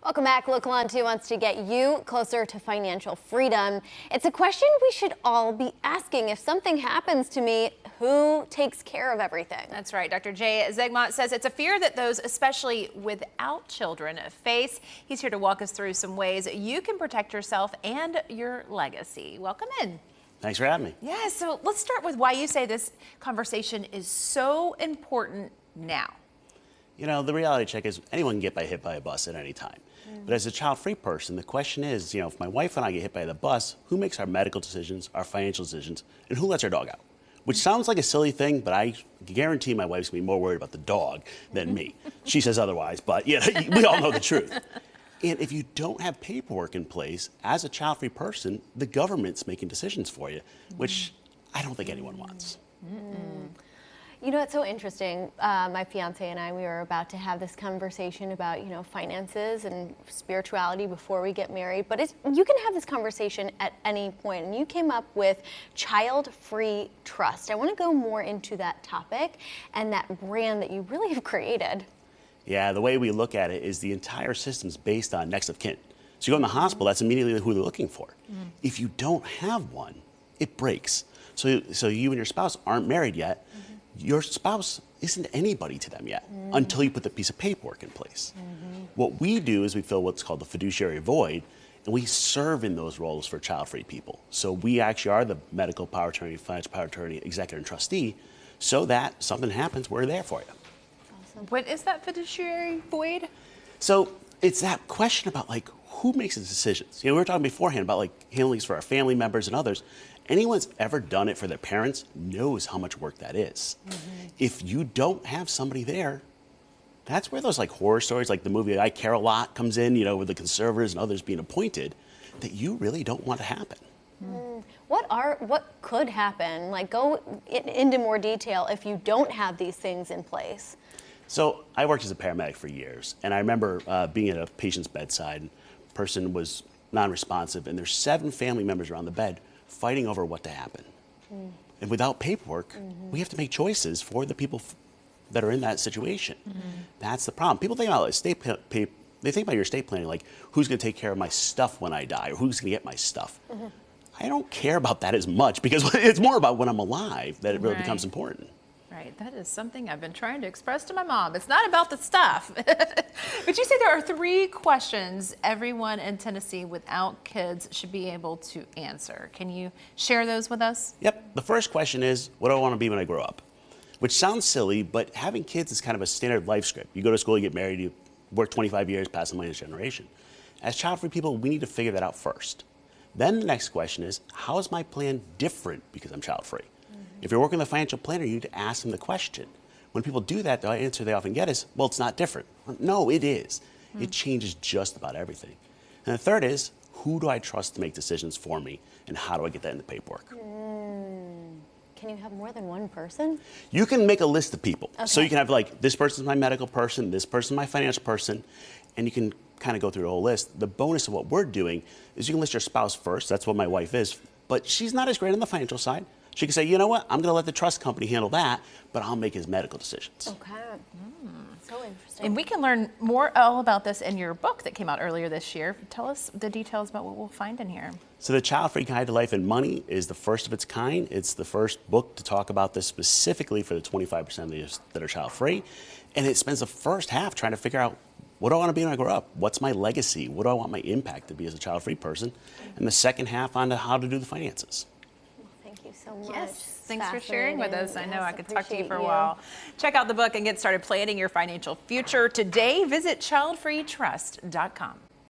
Welcome back. Local on 2 wants to get you closer to financial freedom. It's a question we should all be asking. If something happens to me, who takes care of everything? That's right. Dr. Jay Zigmont says it's a fear that those, especially without children, face. He's here to walk us through some ways you can protect yourself and your legacy. Welcome in. Thanks for having me. Yeah, so let's start with why you say this conversation is so important now. You know, the reality check is anyone can get hit by a bus at any time. But as a child-free person, the question is, if my wife and I get hit by the bus, who makes our medical decisions, our financial decisions, and who lets our dog out? Which sounds like a silly thing, but I guarantee my wife's gonna be more worried about the dog than me. She says otherwise, but we all know the truth. And if you don't have paperwork in place, as a child-free person, the government's making decisions for you, which I don't think anyone wants. You know, it's so interesting. My fiance and I, we were about to have this conversation about, finances and spirituality before we get married. But you can have this conversation at any point. And you came up with Childfree Trust. I want to go more into that topic and that brand that you really have created. Yeah, the way we look at it is the entire system's based on next of kin. So you go in the hospital, that's immediately who they're looking for. If you don't have one, it breaks. So you and your spouse aren't married yet. Your spouse isn't anybody to them yet until you put the piece of paperwork in place. What we do is we fill what's called the fiduciary void, and we serve in those roles for child-free people. So we actually are the medical power attorney, financial power attorney, executor, and trustee, so that something happens, we're there for you. Awesome. What is that fiduciary void? So it's that question about who makes the decisions. We were talking beforehand about handling these for our family members and others. Anyone that's ever done it for their parents knows how much work that is. If you don't have somebody there, that's where those horror stories, like the movie I Care a Lot comes in, with the conservators and others being appointed, that you really don't want to happen. What could happen? Go into more detail if you don't have these things in place. So I worked as a paramedic for years, and I remember being at a patient's bedside. The person was non-responsive, and there's 7 family members around the bed fighting over what to happen. And without paperwork, we have to make choices for the people that are in that situation. That's the problem. People think about they think about your estate planning, who's going to take care of my stuff when I die, or who's going to get my stuff. I don't care about that as much, because it's more about when I'm alive that it really becomes important. Right, that is something I've been trying to express to my mom. It's not about the stuff. But you say there are 3 questions everyone in Tennessee without kids should be able to answer. Can you share those with us? Yep. The first question is, what do I want to be when I grow up? Which sounds silly, but having kids is kind of a standard life script. You go to school, you get married, you work 25 years, pass them on to the generation. As child-free people, we need to figure that out first. Then the next question is, how is my plan different because I'm child-free? If you're working with a financial planner, you need to ask them the question. When people do that, the answer they often get is, well, it's not different. No, it is. It changes just about everything. And the third is, who do I trust to make decisions for me, and how do I get that in the paperwork? Can you have more than one person? You can make a list of people. Okay. So you can have this person's my medical person, this person's my financial person, and you can kind of go through the whole list. The bonus of what we're doing is you can list your spouse first. That's what my wife is. But she's not as great on the financial side. She can say, you know what, I'm going to let the trust company handle that, but I'll make his medical decisions. Okay. So interesting. And we can learn more all about this in your book that came out earlier this year. Tell us the details about what we'll find in here. So the Child-Free Guide to Life and Money is the first of its kind. It's the first book to talk about this specifically for the 25% of these that are child-free. And it spends the first half trying to figure out, what do I want to be when I grow up? What's my legacy? What do I want my impact to be as a child-free person? And the second half on to how to do the finances. Thank you so much. Yes, thanks for sharing with us. I know I could talk to you for a you. while. Check out the book and get started planning your financial future. Today, visit childfreetrust.com.